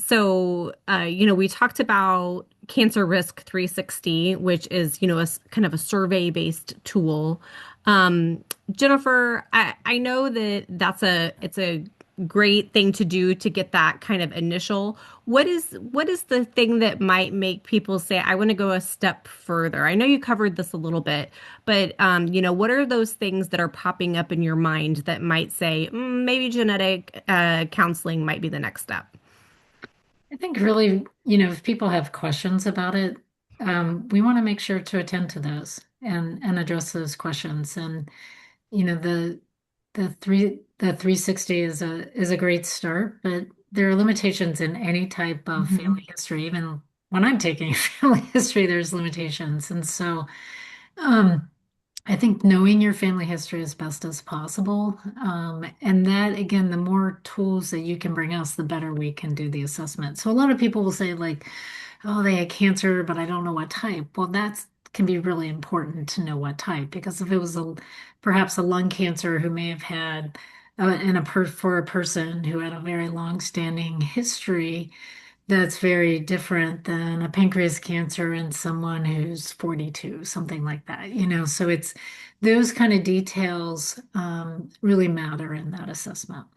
talked about Cancer Risk 360, which is, kind of a survey-based tool. Jennifer, I know that it's a great thing to do to get that kind of initial. What is the thing that might make people say, I want to go a step further? I know you covered this a little bit, but what are those things that are popping up in your mind that might say, maybe genetic counseling might be the next step? I think really, if people have questions about it, we want to make sure to attend to those and address those questions. And the 360 is a great start, but there are limitations in any type of Mhm. family history. Even when I'm taking family history, there's limitations. And so um, I think knowing your family history as best as possible. And that, again, the more tools that you can bring us, the better we can do the assessment. So a lot of people will say, like, oh, they had cancer, but I don't know what type. Well, that's can be really important to know what type, because if it was perhaps a lung cancer who may have had for a person who had a very long-standing history, that's very different than a pancreas cancer in someone who's 42, something like that, So it's those kind of details really matter in that assessment.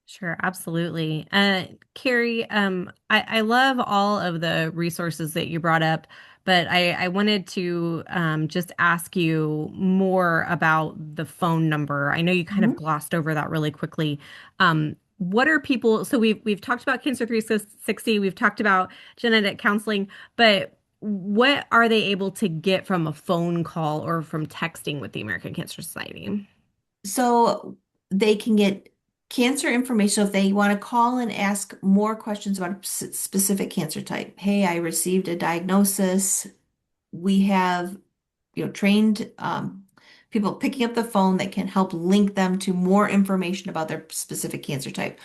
Sure, absolutely. Carrie, I love all of the resources that you brought up, but I wanted to just ask you more about the phone number. I know you kind of Mhm. glossed over that really quickly. What are people, so we've talked about Cancer 360, we've talked about genetic counseling, but what are they able to get from a phone call or from texting with the American Cancer Society? So they can get cancer information. So if they want to call and ask more questions about a specific cancer type, hey, I received a diagnosis. We have, trained people picking up the phone that can help link them to more information about their specific cancer type.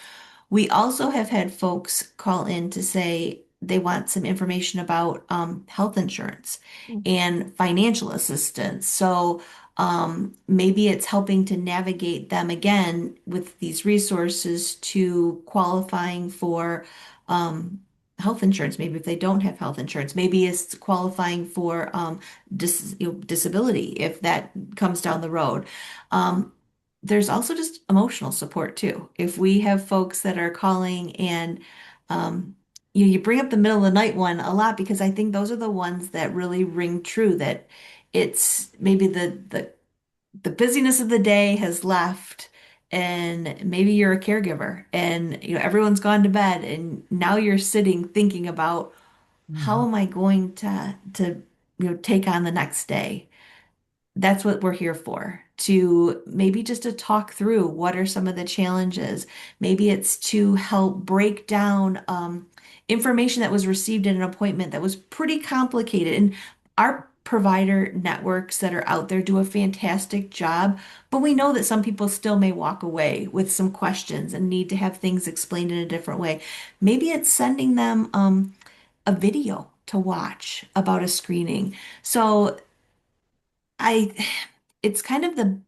We also have had folks call in to say they want some information about health insurance and financial assistance. So maybe it's helping to navigate them again with these resources to qualifying for health insurance. Maybe if they don't have health insurance, maybe it's qualifying for disability if that comes down the road. Um, there's also just emotional support too. If we have folks that are calling and um, you bring up the middle of the night one a lot because I think those are the ones that really ring true that it's maybe the busyness of the day has left and maybe you're a caregiver and everyone's gone to bed and now you're sitting thinking about how Mhm. am I going to take on the next day. That's what we're here for, to maybe just to talk through what are some of the challenges. Maybe it's to help break down information that was received in an appointment that was pretty complicated. And our provider networks that are out there do a fantastic job, but we know that some people still may walk away with some questions and need to have things explained in a different way. Maybe it's sending them a video to watch about a screening. So I, it's kind of the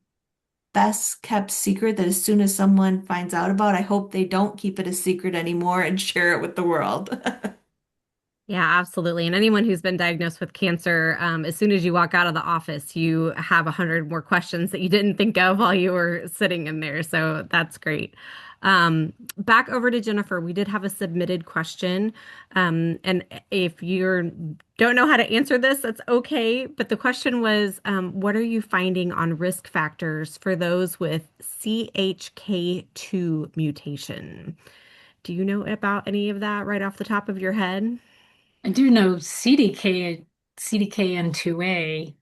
best kept secret that as soon as someone finds out about, I hope they don't keep it a secret anymore and share it with the world. Yeah, absolutely. And anyone who's been diagnosed with cancer, as soon as you walk out of the office, you have 100 more questions that you didn't think of while you were sitting in there. So that's great. Back over to Jennifer. We did have a submitted question. And if you don't know how to answer this, that's okay. But the question was, what are you finding on risk factors for those with CHK2 mutation? Do you know about any of that right off the top of your head? I do know CDKN2A.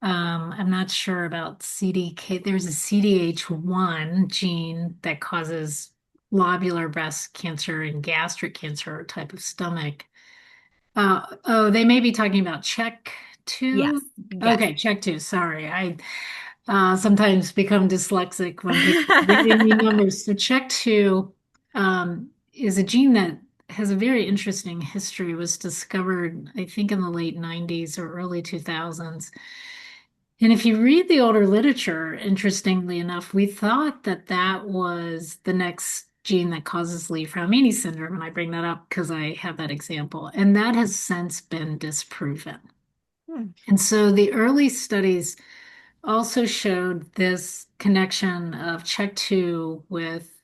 I'm not sure about CDK. There's a CDH1 gene that causes lobular breast cancer and gastric cancer type of stomach. Oh, they may be talking about check Yes, two. yes. Okay, check two. Sorry. I sometimes become dyslexic when people are giving me numbers. So check two is a gene that has a very interesting history, was discovered, I think, in the late 90s or early 2000s. And if you read the older literature, interestingly enough, we thought that that was the next gene that causes Li-Fraumeni syndrome. And I bring that up because I have that example. And that has since been disproven. Hmm. And so the early studies also showed this connection of CHEK2 with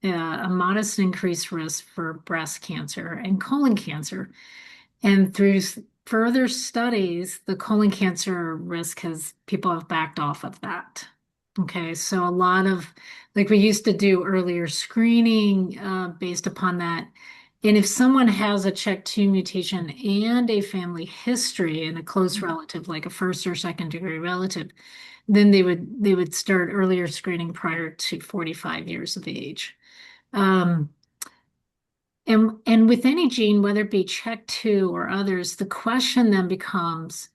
a modest increased risk for breast cancer and colon cancer. And through further studies, the colon cancer risk has people have backed off of that. Okay, so a lot of like we used to do earlier screening based upon that. And if someone has a CHEK2 mutation and a family history and a close relative, like a first or second degree relative, then they would start earlier screening prior to 45 years of age. Um, and with any gene, whether it be CHEK2 or others, the question then becomes,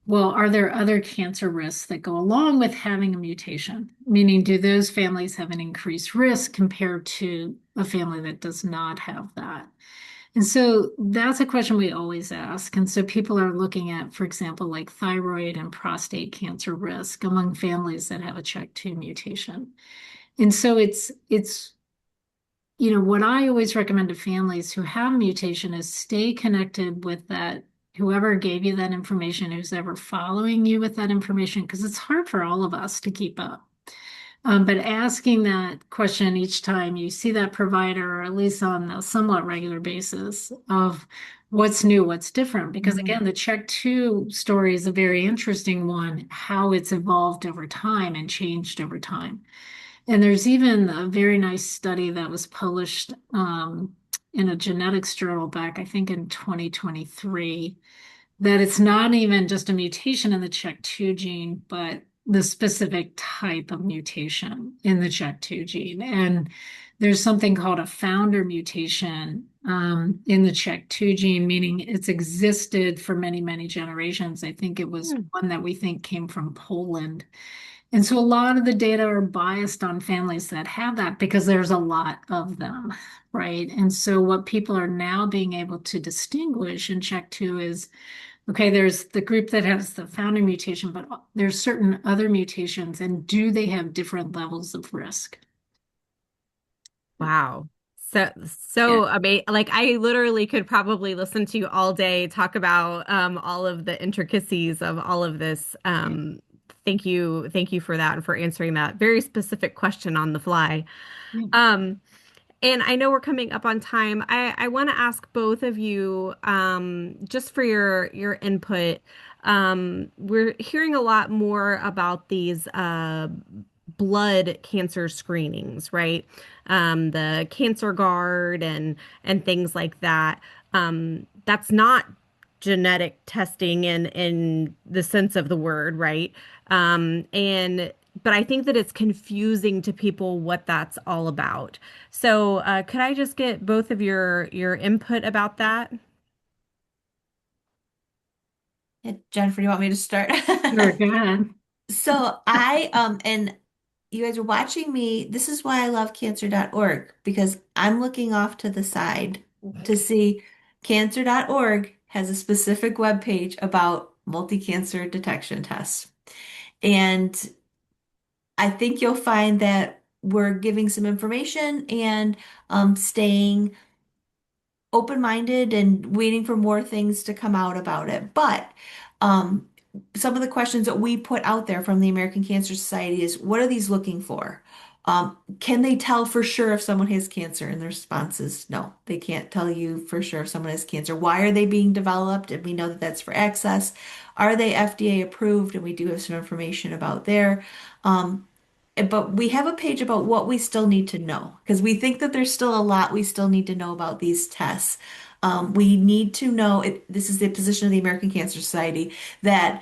well, are there other cancer risks that go along with having a mutation? Meaning, do those families have an increased risk compared to a family that does not have that? And so that's a question we always ask. And so people are looking at, for example, like thyroid and prostate cancer risk among families that have a CHEK2 mutation. And so what I always recommend to families who have a mutation is stay connected with that, whoever gave you that information, who's ever following you with that information, because it's hard for all of us to keep up. But asking that question each time you see that provider, or at least on a somewhat regular basis, of what's new, what's different. Because Mhm. again, the Check 2 story is a very interesting one, how it's evolved over time and changed over time. And there's even a very nice study that was published in a genetics journal back, I think, in 2023, that it's not even just a mutation in the CHEK2 gene, but the specific type of mutation in the CHEK2 gene. And there's something called a founder mutation in the CHEK2 gene, meaning it's existed for many, many generations. I think it was Hmm. one that we think came from Poland. And so a lot of the data are biased on families that have that because there's a lot of them, right? And so what people are now being able to distinguish and check to is, okay, there's the group that has the founder mutation, but there's certain other mutations, and do they have different levels of risk? Wow. So Yeah. so amazing. Like I literally could probably listen to you all day talk about all of the intricacies of all of this. Thank you for that and for answering that very specific question on the fly. Yeah. Um, and I know we're coming up on time. I want to ask both of you, just for your input. We're hearing a lot more about these blood cancer screenings, right? The Cancer Guard and things like that. That's not genetic testing in the sense of the word, right? And but I think that it's confusing to people what that's all about. So, could I just get both of your input about that? Yeah, Jennifer, do you want me to start? Sure, go ahead. So and you guys are watching me. This is why I love cancer.org because I'm looking off to the side to see cancer.org has a specific web page about multi-cancer detection tests. And I think you'll find that we're giving some information and staying open-minded and waiting for more things to come out about it. But um, some of the questions that we put out there from the American Cancer Society is, what are these looking for? Can they tell for sure if someone has cancer? And the response is no, they can't tell you for sure if someone has cancer. Why are they being developed? And we know that that's for access. Are they FDA approved? And we do have some information about there. Um, but we have a page about what we still need to know because we think that there's still a lot we still need to know about these tests. We need to know, this is the position of the American Cancer Society, that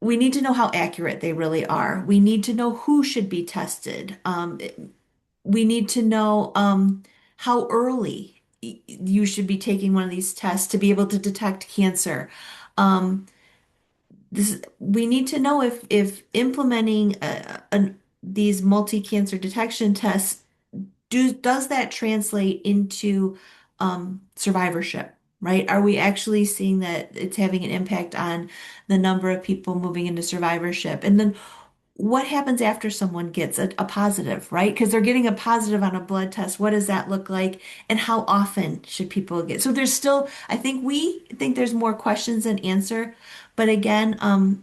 we need to know how accurate they really are. We need to know who should be tested. We need to know how early you should be taking one of these tests to be able to detect cancer. Um, we need to know if implementing these multi-cancer detection tests does that translate into survivorship, right? Are we actually seeing that it's having an impact on the number of people moving into survivorship? And then what happens after someone gets a positive, right? Because they're getting a positive on a blood test. What does that look like? And how often should people get? So there's still, I think we think there's more questions than answer, But again,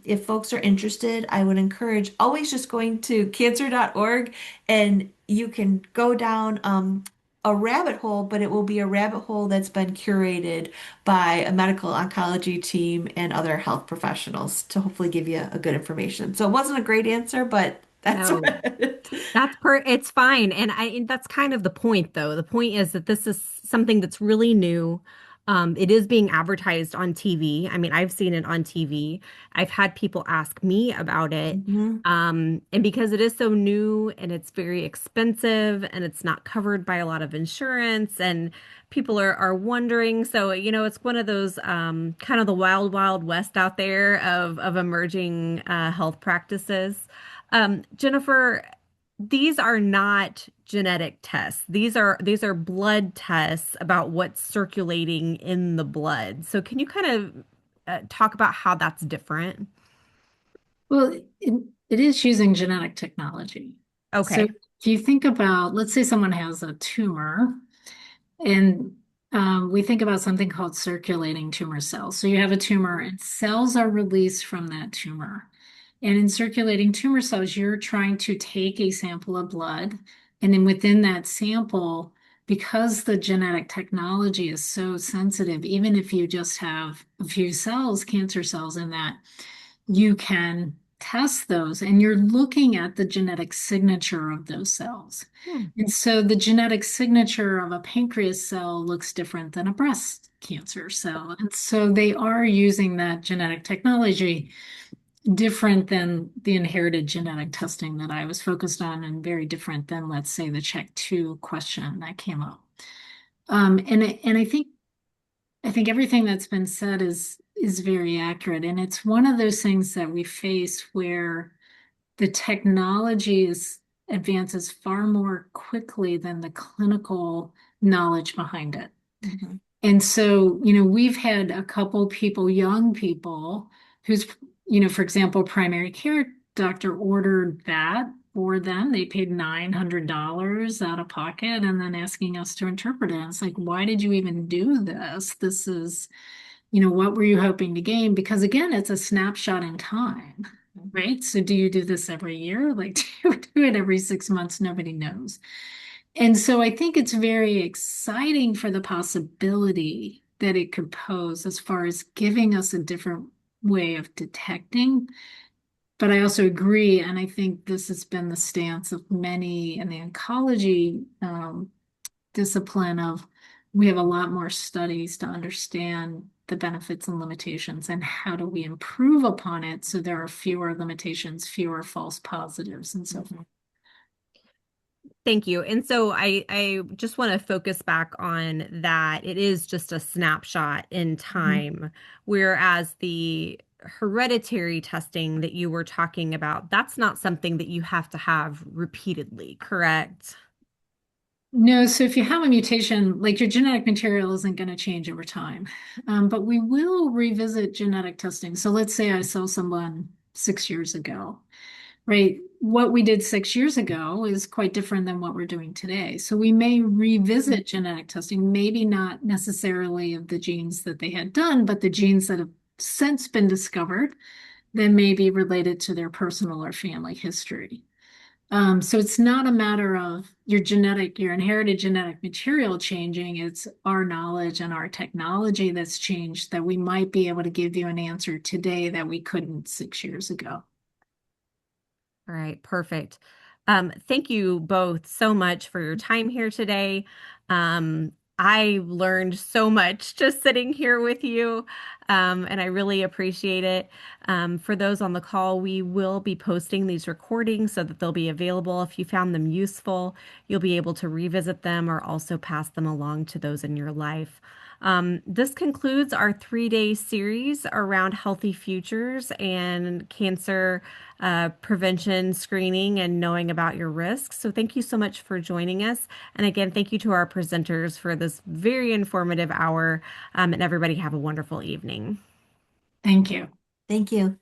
if folks are interested, I would encourage always just going to cancer.org, and you can go down a rabbit hole, but it will be a rabbit hole that's been curated by a medical oncology team and other health professionals to hopefully give you a good information. So it wasn't a great answer, but that's No. what. It's fine. And that's kind of the point though. The point is that this is something that's really new. It is being advertised on TV. I mean, I've seen it on TV. I've had people ask me about it. Mhm. And because it is so new and it's very expensive and it's not covered by a lot of insurance and people are wondering. So, it's one of those kind of the wild, wild west out there of emerging health practices. Jennifer, these are not genetic tests. These are blood tests about what's circulating in the blood. So can you kind of talk about how that's different? Well, it is using genetic technology. So Okay. if you think about, let's say someone has a tumor, and we think about something called circulating tumor cells. So you have a tumor, and cells are released from that tumor. And in circulating tumor cells, you're trying to take a sample of blood, and then within that sample, because the genetic technology is so sensitive, even if you just have a few cells, cancer cells in that, you can test those and you're looking at the genetic signature of those cells. Hmm. And so the genetic signature of a pancreas cell looks different than a breast cancer cell. And so they are using that genetic technology different than the inherited genetic testing that I was focused on, and very different than, let's say, the check two question that came up. And I think everything that's been said is very accurate. And it's one of those things that we face where the technology is advances far more quickly than the clinical knowledge behind it. Mhm. And so, we've had a couple people, young people, who's, for example, primary care doctor ordered that for them. They paid $900 out of pocket and then asking us to interpret it. And it's like, why did you even do this? This is, what were you hoping to gain? Because again, it's a snapshot in time, right? So do you do this every year? Like, do you do it every 6 months? Nobody knows. And so I think it's very exciting for the possibility that it could pose as far as giving us a different way of detecting. But I also agree, and I think this has been the stance of many in the oncology discipline of we have a lot more studies to understand the benefits and limitations and how do we improve upon it so there are fewer limitations, fewer false positives, and so Mhm. forth. Thank you. And so I just want to focus back on that. It is just a snapshot in Mhm. time, whereas the hereditary testing that you were talking about, that's not something that you have to have repeatedly, correct? No, so if you have a mutation, like your genetic material isn't going to change over time. But we will revisit genetic testing. So let's say I saw someone 6 years ago, right? What we did 6 years ago is quite different than what we're doing today. So we may revisit genetic testing, maybe not necessarily of the genes that they had done, but the genes that have since been discovered that may be related to their personal or family history. So it's not a matter of your inherited genetic material changing. It's our knowledge and our technology that's changed that we might be able to give you an answer today that we couldn't 6 years ago. All right, perfect. Thank you both so much for your time here today. I learned so much just sitting here with you, and I really appreciate it. For those on the call, we will be posting these recordings so that they'll be available. If you found them useful, you'll be able to revisit them or also pass them along to those in your life. This concludes our 3-day series around healthy futures and cancer prevention, screening, and knowing about your risks. So, thank you so much for joining us. And again, thank you to our presenters for this very informative hour. And everybody have a wonderful evening. Thank you. Thank you.